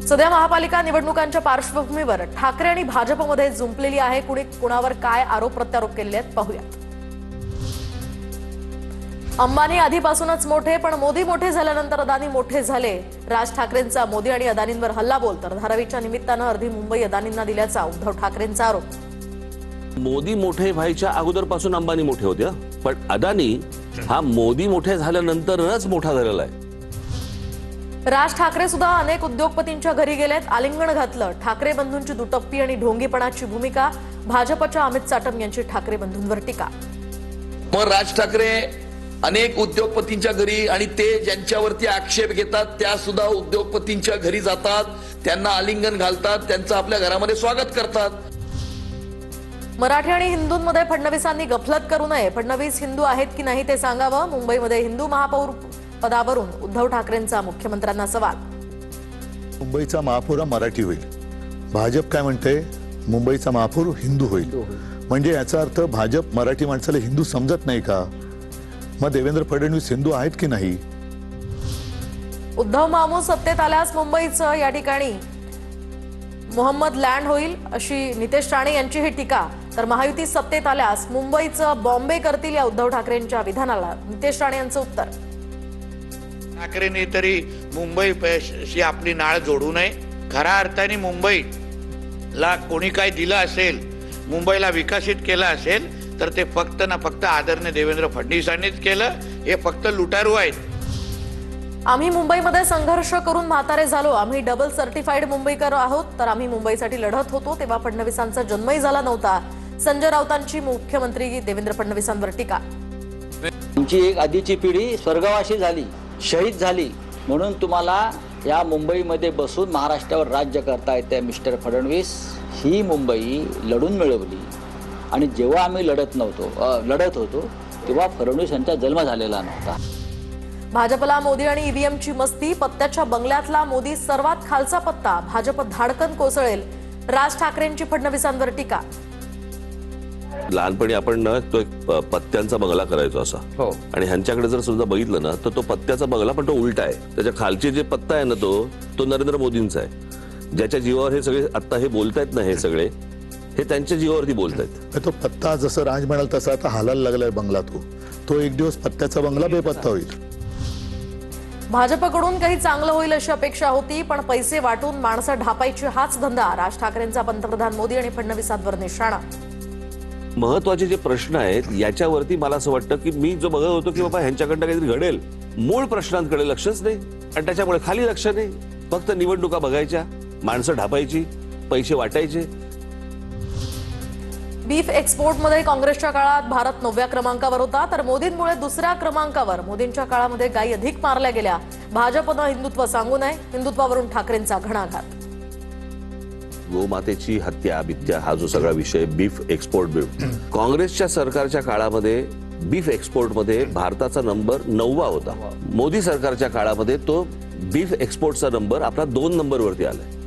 सध्या महापालिका निवडणुकांच्या पार्श्वभूमीवर ठाकरे आणि भाजपमध्ये जुंपलेली आहे। कुणी कुणावर काय आरोप प्रत्यारोप केलेले आहेत पाहूयात। अंबानी आधीपासूनच मोठे, पण मोदी मोठे झाल्यानंतर अदानी मोठे झाले। राज ठाकरेंचा मोदी आणि अदानींवर हल्लाबोल, तर धारावीच्या निमित्तानं अर्धी मुंबई अदानींना दिल्याचा उद्धव ठाकरेंचा आरोप। मोदी मोठे व्हायच्या अगोदरपासून अंबानी मोठे होते, पण अदानी हा मोदी मोठे झाल्यानंतरच मोठा झालेला आहे। राज ठाकरे सुद्धा अनेक उद्योगपतींच्या घरी गेलेत, आलिंगण घातलं। ठाकरे बंधूंची दुटप्पी आणि ढोंगीपणाची भूमिका, भाजपच्या अमित साटम यांची ठाकरे बंधूंवर टीका। मग राज ठाकरे अनेक उद्योगपतींच्या घरी आणि ते ज्यांच्यावरती आक्षेप घेतात त्या सुद्धा उद्योगपतींच्या घरी जातात, त्यांना आलिंगन घालतात, त्यांचं आपल्या घरामध्ये स्वागत करतात। मराठी आणि हिंदूंमध्ये फडणवीसांनी गफलत करू नये। फडणवीस हिंदू आहेत की नाही ते सांगावं। मुंबईमध्ये हिंदू महापौर पदावरून उद्धव ठाकरेंचा मुख्यमंत्र्यांना सवाल। मुंबईचा महापौर मराठी होईल, भाजप काय म्हणते मुंबईचा महापौर हिंदू होईल। म्हणजे याचा अर्थ भाजप मराठी माणसाला हिंदू समजत नाही का? मग देवेंद्र फडणवीस हिंदू आहेत की नाही? उद्धव मामू सत्तेत आल्यास मुंबईचं या ठिकाणी मोहम्मद लँड होईल, अशी नितेश राणे यांची ही टीका। तर महायुती सत्तेत आल्यास मुंबईचं बॉम्बे करतील, या उद्धव ठाकरेंच्या विधानाला नितेश राणे यांचं उत्तर। ठाकरेंनी तरी मुंबईशी आपली नाळ जोडू नये। खऱ्या अर्थाने मुंबईला कोणी काय दिलं असेल, मुंबईला विकसित केलं असेल तर ते फक्त ना फक्त आदरणीय देवेंद्र फडणवीसांनीच केलं। हे फक्त लुटारू आहेत। आम्ही मुंबईमध्ये संघर्ष करून म्हातारे झालो, आम्ही डबल सर्टिफाईड मुंबईकर आहोत, तर आम्ही मुंबईसाठी लढत होतो तेव्हा फडणवीसांचा जन्मही झाला नव्हता। संजय राऊतांची मुख्यमंत्री देवेंद्र फडणवीसांवर टीका। आमची एक आधीची पिढी स्वर्गवासी झाली, शहीद झाली, म्हणून तुम्हाला या मुंबईमध्ये बसून महाराष्ट्रावर राज्य करता येते। मिस्टर फडणवीस, ही मुंबई लढून मिळवली आणि जेव्हा आम्ही लढत होतो तेव्हा फडणवीस यांचा जन्म झालेला नव्हता। भाजपला मोदी आणि ईव्हीएमची मस्ती, पत्त्याच्या बंगल्यातला मोदी सर्वात खालचा पत्ता, भाजप धाडकन कोसळेल। राज ठाकरेंची फडणवीसांवर टीका। लहानपणी आपण ना तो एक पत्त्यांचा बंगला करायचो असा, आणि ह्यांच्याकडे जर सुद्धा बघितलं ना तर तो पत्त्याचा बंगला पण तो उलटा आहे। त्याच्या खालचे जे पत्ता आहे ना तो नरेंद्र मोदींचा आहे, ज्याच्या जीवावर हे सगळे आता हे बोलतायत ना, हे सगळे हे त्यांच्या जीवावरती बोलतायत। तो पत्ता जसं राज म्हणाल तसा आता हालायला लागलाय बंगला। तो एक दिवस पत्त्याचा बंगला बेपत्ता होईल। भाजपकडून काही चांगलं होईल अशी अपेक्षा होती, पण पैसे वाटून माणसं ढापायची हाच धंदा। राज ठाकरेंचा पंतप्रधान मोदी आणि फडणवीसांवर निशाणा। महत्वाचे जे प्रश्न आहेत याच्यावरती मला असं वाटतं की मी जो बघत होतो की बाबा ह्यांच्याकडनं काहीतरी घडेल, मूळ प्रश्नांकडे लक्षच नाही आणि त्याच्यामुळे खाली लक्ष नाही, फक्त निवडणुका बघायच्या, माणसं ढापायची, पैसे वाटायचे। बीफ एक्सपोर्टमध्ये काँग्रेसच्या काळात भारत 9व्या क्रमांकावर होता, तर मोदींमुळे 2ऱ्या क्रमांकावर। मोदींच्या काळामध्ये गायी अधिक मारल्या गेल्या। भाजपनं हिंदुत्व सांगू नये, हिंदुत्वावरून ठाकरेंचा घणाघात। गोमातेची हत्या बित्या हा जो सगळा विषय, बीफ एक्सपोर्ट काँग्रेसच्या सरकारच्या काळामध्ये बीफ एक्सपोर्टमध्ये भारताचा नंबर 9वा होता। मोदी सरकारच्या काळामध्ये तो बीफ एक्सपोर्टचा नंबर आपला 2 नंबरवरती आलाय।